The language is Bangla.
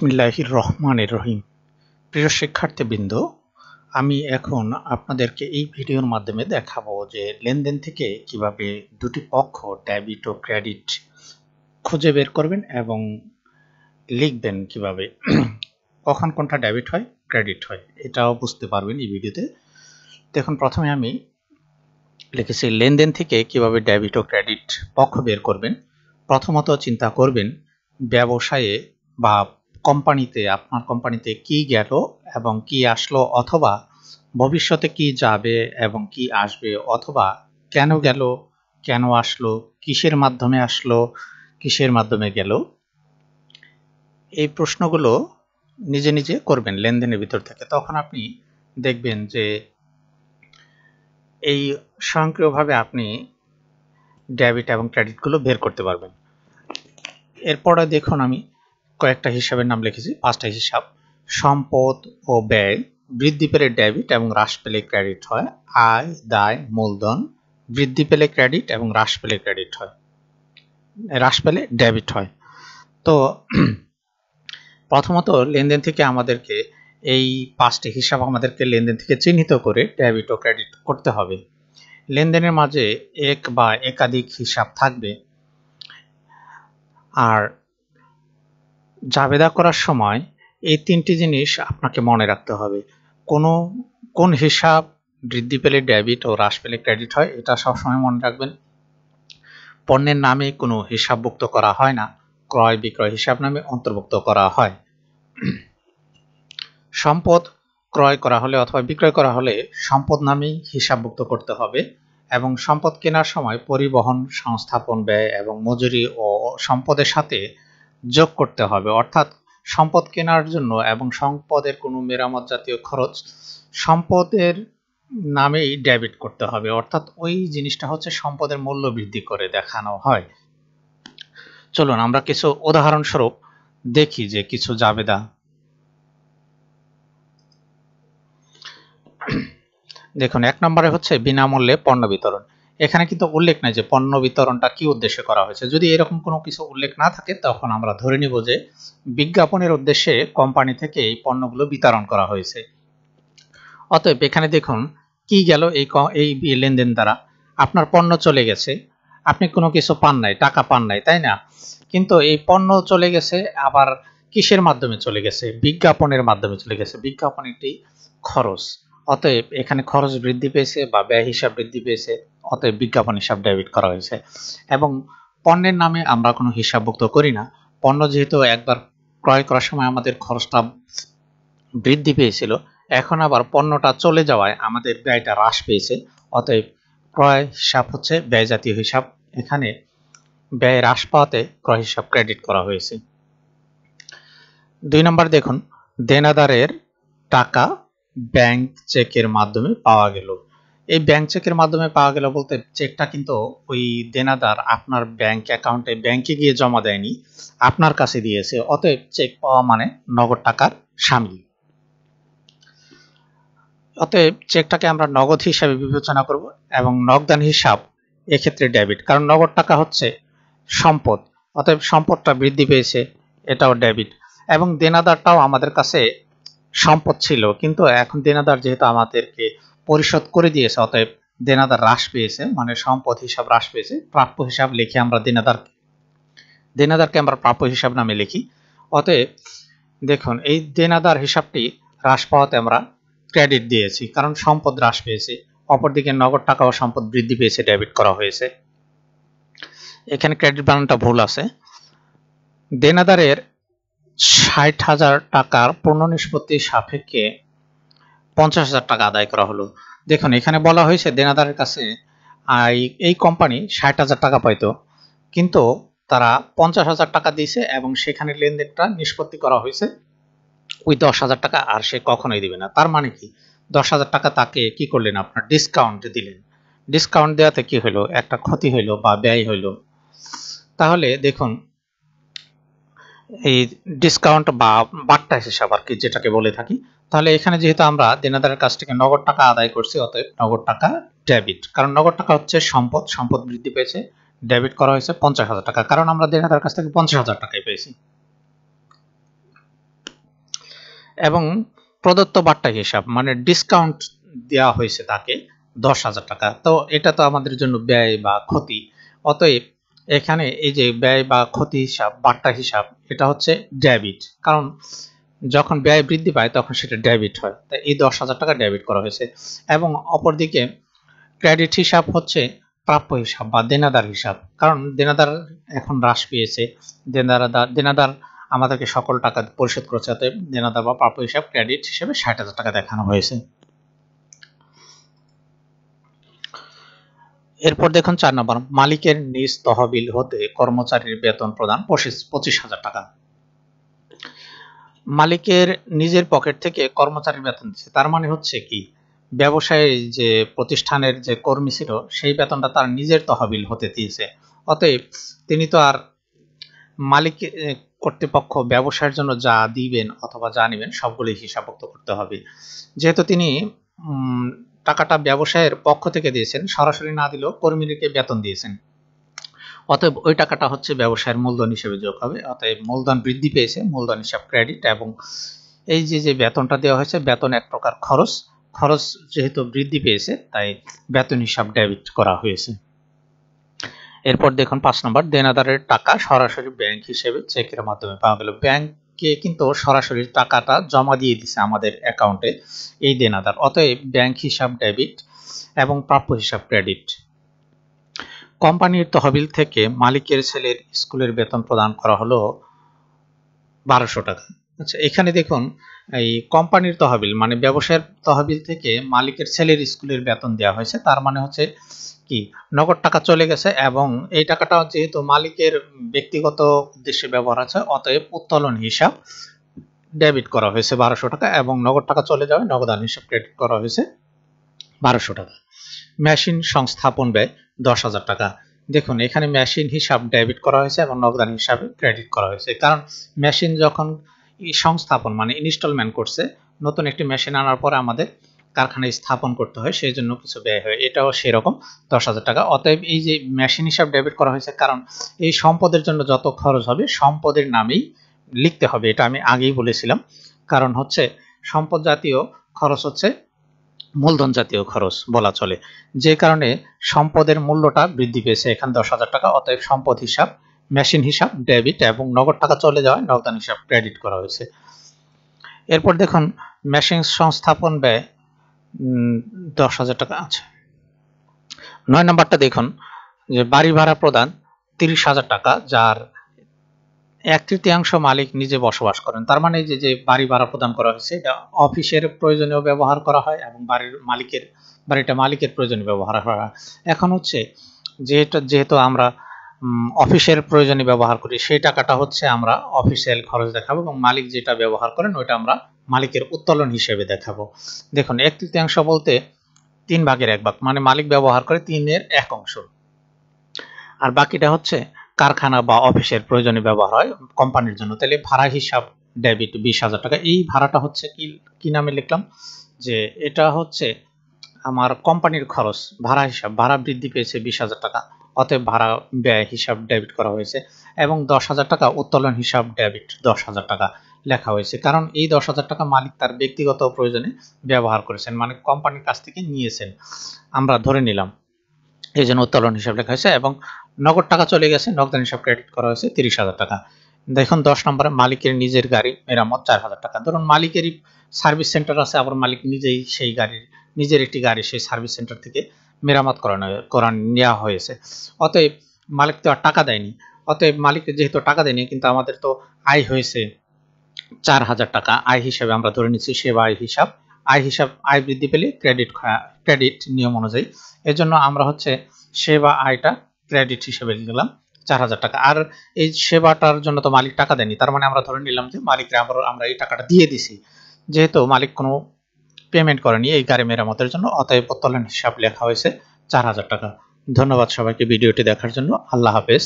বিসমিল্লাহির রহমানির রহিম। প্রিয় শিক্ষার্থীবৃন্দ, আমি এখন আপনাদেরকে এই ভিডিওর মাধ্যমে দেখাবো যে লেনদেন থেকে কিভাবে দুটি পক্ষ ডেবিট ও ক্রেডিট খুঁজে বের করবেন এবং লিখবেন কিভাবে কখন কোনটা ডেবিট হয় ক্রেডিট হয় এটাও বুঝতে পারবেন এই ভিডিওতে। দেখুন, প্রথমে আমি লিখেছি লেনদেন থেকে কিভাবে ডেবিট ও ক্রেডিট পক্ষ বের করবেন। প্রথমত চিন্তা করবেন ব্যবসায়ে বা কোম্পানিতে, আপনার কোম্পানিতে কি গেল এবং কি আসলো, অথবা ভবিষ্যতে কি যাবে এবং কি আসবে, অথবা কেন গেল, কেন আসলো, কিসের মাধ্যমে আসলো, কিসের মাধ্যমে গেল। এই প্রশ্নগুলো নিজে নিজে করবেন লেনদেনের ভিতর থেকে। তখন আপনি দেখবেন যে এই স্বয়ংক্রিয়ভাবে আপনি ডেবিট এবং ক্রেডিটগুলো বের করতে পারবেন। এরপরে দেখুন, আমি কয়েকটা হিসাবের নাম লিখেছি, 5টা হিসাব। সম্পদ ও ব্যয় বৃদ্ধি পেলে ডেবিট এবং হ্রাস পেলে ক্রেডিট হয়। আয়, দায়, মূলধন বৃদ্ধি পেলে ক্রেডিট এবং হ্রাস পেলে ক্রেডিট হয়, হ্রাস পেলে ডেবিট হয়। তো প্রথমত লেনদেন থেকে আমাদেরকে এই 5টি হিসাব আমাদেরকে লেনদেন থেকে চিহ্নিত করে ডেবিট ও ক্রেডিট করতে হবে। লেনদেনের মাঝে এক বা একাধিক হিসাব থাকবে, আর জাবেদা করার সময় এই 3টি জিনিস আপনাকে মনে রাখতে হবে। কোন হিসাব বৃদ্ধি পেলে ডেবিট ও হ্রাস পেলে ক্রেডিট হয় এটা সবসময় মনে রাখবেন। পণ্যের নামে কোনো হিসাবভুক্ত করা হয় না, ক্রয় বিক্রয় হিসাব নামে অন্তর্ভুক্ত করা হয়। সম্পদ ক্রয় করা হলে অথবা বিক্রয় করা হলে সম্পদ নামেই হিসাবভুক্ত করতে হবে, এবং সম্পদ কেনার সময় পরিবহন, সংস্থাপন ব্যয় এবং মজুরি ও সম্পদের সাথে যোগ করতে হবে। অর্থাৎ সম্পদ কেনার জন্য এবং সম্পদের কোনো মেরামত জাতীয় খরচ সম্পদের নামেই ডেবিট করতে হবে, অর্থাৎ ওই জিনিসটা হচ্ছে সম্পদের মূল্য বৃদ্ধি করে দেখানো হয়। চলুন আমরা কিছু উদাহরণস্বরূপ দেখি যে কিছু জাবেদা। দেখুন, 1 নম্বরে হচ্ছে বিনামূল্যে পণ্য বিতরণ। এখানে কিন্তু উল্লেখ নাই যে পণ্য বিতরণটা কি উদ্দেশ্যে করা হয়েছে। যদি এরকম কোনো কিছু উল্লেখ না থাকে তখন আমরা ধরে নিব যে বিজ্ঞাপনের উদ্দেশ্যে কোম্পানি থেকে এই পণ্যগুলো বিতরণ করা হয়েছে। অতএব এখানে দেখুন কি গেল এই লেনদেন দ্বারা। আপনার পণ্য চলে গেছে, আপনি কোনো কিছু পান নাই, টাকা পান নাই, তাই না? কিন্তু এই পণ্য চলে গেছে, আবার কিসের মাধ্যমে চলে গেছে? বিজ্ঞাপনের মাধ্যমে চলে গেছে। বিজ্ঞাপন একটি খরচ, অতএব এখানে খরচ বৃদ্ধি পেয়েছে বা ব্যয় হিসাব বৃদ্ধি পেয়েছে, অতএব বিজ্ঞাপন হিসাব ডেবিট করা হয়েছে। এবং পণ্যের নামে আমরা কোনো হিসাবভুক্ত করি না। পণ্য যেহেতু একবার ক্রয় করার সময় আমাদের খরচটা বৃদ্ধি পেয়েছিল, এখন আবার পণ্যটা চলে যাওয়ায় আমাদের ব্যয়টা হ্রাস পেয়েছে, অতএব ক্রয় হিসাব হচ্ছে ব্যয় জাতীয় হিসাব। এখানে ব্যয় হ্রাস পাওয়াতে ক্রয় হিসাব ক্রেডিট করা হয়েছে। 2 নম্বর দেখুন, দেনাদারের টাকা ব্যাংক চেকের মাধ্যমে পাওয়া গেল। এই ব্যাংক চেকের মাধ্যমে পাওয়া গেল বলতে চেকটা কিন্তু ওই দেনাদার আপনার ব্যাংক অ্যাকাউন্টে ব্যাংকে গিয়ে জমা দেয়নি, আপনার কাছে দিয়েছে, অতএব চেক পাওয়া মানে নগদ টাকার শামিল। অতএব চেকটাকে আমরা নগদ হিসাবে বিবেচনা করব এবং নগদান হিসাব এক্ষেত্রে ডেবিট, কারণ নগদ টাকা হচ্ছে সম্পদ, অতএব সম্পদটা বৃদ্ধি পেয়েছে, এটাও ডেবিট। এবং দেনাদারটাও আমাদের কাছে সম্পদ ছিল, কিন্তু এখন দেনাদার যেহেতু আমাদেরকে পরিশোধ করে দিয়েছে, অতএব দেনাদার হ্রাস পেয়েছে, মানে সম্পদ হিসাব হ্রাস পেয়েছে। প্রাপ্য হিসাব লিখি আমরা দেনাদারকে আমরা প্রাপ্য হিসাব নামে লিখি। অতএব দেখুন, এই দেনাদার হিসাবটি হ্রাস পাওয়াতে আমরা ক্রেডিট দিয়েছি, কারণ সম্পদ হ্রাস পেয়েছে। অপরদিকে নগদ টাকা ও সম্পদ বৃদ্ধি পেয়েছে, ডেবিট করা হয়েছে। এখানে ক্রেডিট বানানটা ভুল আছে। দেনাদারের 60,000 টাকার পূর্ণ নিষ্পত্তির সাপেক্ষে 50,000 টাকা আদায় করা হলো। দেখুন, এখানে বলা হয়েছে দেনাদারের কাছে এই কোম্পানি 60,000 টাকা পাইতো, কিন্তু তারা 50,000 টাকা দিয়েছে এবং সেখানে লেনদেনটা নিষ্পত্তি করা হয়েছে ওই 10,000 টাকা, আর সে কখনোই দিবে না। তার মানে কি, 10,000 টাকা তাকে কি করলেন, আপনার ডিসকাউন্ট দিলেন। ডিসকাউন্ট দেওয়াতে কি হলো, একটা ক্ষতি হইলো বা ব্যয় হইলো। তাহলে দেখুন, এই ডিসকাউন্ট বা বাট্টা হিসাব আর কি যেটাকে বলে থাকি, তাহলে এখানে যেহেতু আমরা দেনাদারের কাছ থেকে নগদ টাকা আদায় করছি, অতএব নগদ টাকা ডেবিট, কারণ নগদ টাকা হচ্ছে সম্পদ, সম্পদ বৃদ্ধি পেয়েছে, ডেবিট করা হয়েছে 50,000 টাকা, কারণ আমরা দেনাদারের কাছ থেকে 50,000 টাকাই পেয়েছি। এবং প্রদত্ত বাট্টা হিসাব মানে ডিসকাউন্ট দেওয়া হয়েছে তাকে 10,000 টাকা। তো এটা তো আমাদের জন্য ব্যয় বা ক্ষতি, অতএব এখানে এই যে ব্যয় বা ক্ষতি হিসাব বাট্টা হিসাব এটা হচ্ছে ডেবিট, কারণ যখন ব্যয় বৃদ্ধি পায় তখন সেটা ডেবিট হয়, তাই এই 10,000 টাকা ডেবিট করা হয়েছে। এবং অপরদিকে ক্রেডিট হিসাব হচ্ছে প্রাপ্য হিসাব বা দেনাদার হিসাব, কারণ দেনাদার এখন হ্রাস পেয়েছে, দেনাদার আমাদেরকে সকল টাকা পরিশোধ করেছে, অতএব দেনাদার বা প্রাপ্য হিসাব ক্রেডিট হিসেবে 60,000 টাকা দেখানো হয়েছে। এরপর দেখুন 4 নম্বর, মালিকের নিজ তহবিল হতে কর্মচারীর বেতন প্রদান 25,000 টাকা। মালিকের নিজের পকেট থেকে কর্মচারীর বেতন দিচ্ছে, তার মানে হচ্ছে কি ব্যবসায়ী যে প্রতিষ্ঠানের যে কর্মী ছিল সেই বেতনটা তার নিজের তহবিল হতে দিয়েছে, অতএব তিনি তো আর মালিক কর্তৃপক্ষ ব্যবসায়ের জন্য যা দিবেন অথবা যা নেবেন সবগুলো হিসাবভুক্ত করতে হবে। যেহেতু তিনি টাকাটা ব্যবসায়ের পক্ষ থেকে দিয়েছেন, সরাসরি না দিলেও কর্মীদেরকে বেতন দিয়েছেন, অতএব ওই টাকাটা হচ্ছে ব্যবসায়ের মূলধন হিসেবে যোগ হবে, অতএব মূলধন বৃদ্ধি পেয়েছে, মূলধন হিসাব ক্রেডিট। এবং এই যে বেতনটা দেওয়া হয়েছে বেতন এক প্রকার খরচ, খরচ যেহেতু বৃদ্ধি পেয়েছে তাই বেতন হিসাব ডেবিট করা হয়েছে। এরপর দেখুন 5 নম্বর, দেনাদারের টাকা সরাসরি ব্যাংক হিসেবে চেকের মাধ্যমে পাওয়া গেল। ব্যাংকে কিন্তু সরাসরি টাকাটা জমা দিয়ে দিছে আমাদের অ্যাকাউন্টে এই দেনাদার, অতএব ব্যাংক হিসাব ডেবিট এবং প্রাপ্য হিসাব ক্রেডিট। কোম্পানির তহবিল থেকে মালিকের ছেলের স্কুলের বেতন প্রদান করা হলো 1200 টাকা। আচ্ছা, এখানে দেখুন এই কোম্পানির তহবিল মানে ব্যবসায়ের তহবিল থেকে মালিকের ছেলের স্কুলের বেতন দেওয়া হয়েছে, তার মানে হচ্ছে কি নগদ টাকা চলে গেছে এবং এই টাকাটা যেহেতু মালিকের ব্যক্তিগত উদ্দেশ্যে ব্যবহার আছে, অতএব উত্তোলন হিসাব ডেবিট করা হয়েছে 1200 টাকা এবং নগদ টাকা চলে যাবে, নগদান হিসাব ক্রেডিট করা হয়েছে 1200 টাকা। মেশিন সংস্থাপন ব্যয় 10,000 টাকা। দেখুন এখানে মেশিন হিসাব ডেবিট করা হয়েছে এবং নগদান হিসাবে ক্রেডিট করা হয়েছে, কারণ মেশিন যখন সংস্থাপন মানে ইনস্টলমেন্ট করছে, নতুন একটি মেশিন আনার পরে আমাদের কারখানায় স্থাপন করতে হয়, সেই জন্য কিছু ব্যয় হয়, এটাও সেরকম 10,000 টাকা। অতএব এই যে মেশিন হিসাব ডেবিট করা হয়েছে, কারণ এই সম্পদের জন্য যত খরচ হবে সম্পদের নামেই লিখতে হবে, এটা আমি আগেই বলেছিলাম, কারণ হচ্ছে সম্পদ জাতীয় খরচ হচ্ছে মূলধন জাতীয় খরচ বলা চলে, যে কারণে সম্পদের মূল্যটা বৃদ্ধি পেয়েছে এখানে 10,000 টাকা, অতএব সম্পদ হিসাব মেশিন হিসাব ডেবিট এবং নগদ টাকা চলে যাওয়ায় নগদান হিসাব ক্রেডিট করা হয়েছে। এরপর দেখুন মেশিন সংস্থাপন ব্যয় 10,000 টাকা আছে। 9 নম্বরটা দেখুন যে বাড়ি ভাড়া প্রদান 30,000 টাকা, যার 1/3 মালিক নিজে বসবাস করেন, তার মানে যে বাড়ি ভাড়া প্রদান করা হয়েছে এটা অফিসের প্রয়োজনীয় ব্যবহার করা হয় এবং বাড়িটা মালিকের প্রয়োজনে ব্যবহার করা হয়। এখন হচ্ছে যেহেতু আমরা অফিসের প্রয়োজনে ব্যবহার করি, সেই টাকাটা হচ্ছে আমরা অফিসিয়াল খরচ দেখাবো এবং মালিক যেটা ব্যবহার করেন ওইটা আমরা মালিকের উত্তোলন হিসেবে দেখাবো। দেখুন 1/3 বলতে 3/1 মানে মালিক ব্যবহার করে 3/1 অংশ, আর বাকিটা হচ্ছে কারখানা বা অফিসের প্রয়োজনে ব্যবহার হয় কোম্পানির জন্য। তাহলে ভাড়া হিসাব ডেবিট 20,000 টাকা। এই ভাড়াটা হচ্ছে কি নামে লিখলাম যে এটা হচ্ছে আমার কোম্পানির খরচ, ভাড়া হিসাব, ভাড়া বৃদ্ধি পেয়েছে 20,000 টাকা, অতএব ভাড়া ব্যয় হিসাব ডেবিট করা হয়েছে এবং 10,000 টাকা উত্তোলন হিসাব ডেবিট 10,000 টাকা লেখা হয়েছে, কারণ এই 10,000 টাকা মালিক তার ব্যক্তিগত প্রয়োজনে ব্যবহার করেছেন, মানে কোম্পানির কাছ থেকে নিয়েছেন আমরা ধরে নিলাম, এই জন্য উত্তোলন হিসাব লেখা হয়েছে এবং নগদ টাকা চলে গেছে, নগদান হিসাব ক্রেডিট করা হয়েছে 30,000 টাকা। দেখুন 10 নম্বরে মালিকের নিজের গাড়ি মেরামত 4,000 টাকা। ধরুন মালিকেরই সার্ভিস সেন্টার আছে, আবার মালিক নিজেই সেই গাড়ির নিজের একটি গাড়ি সেই সার্ভিস সেন্টার থেকে মেরামত করা নেওয়া হয়েছে, অতএব মালিক তো আর টাকা দেয়নি, অতএব মালিক যেহেতু টাকা দেয়নি কিন্তু আমাদের তো আয় হয়েছে 4,000 টাকা, আয় হিসাবে আমরা ধরে নিচ্ছি সেবা আয় হিসাব আয় বৃদ্ধি পেলে ক্রেডিট নিয়ম অনুযায়ী, এজন্য আমরা হচ্ছে সেবা আয়টা ক্রেডিট হিসেবে লিখলাম 4,000 টাকা। আর এই সেবাটার জন্য তো মালিক টাকা দেয়নি, তার মানে আমরা ধরে নিলাম যে মালিককে আমরা এই টাকাটা দিয়ে দিছি, যেহেতু মালিক কোনো পেমেন্ট করেনি এই গাড়ি মেরামতের জন্য, অতএব উত্তোলন হিসাব লেখা হয়েছে 4,000 টাকা। ধন্যবাদ সবাইকে ভিডিওটি দেখার জন্য। আল্লাহ হাফেজ।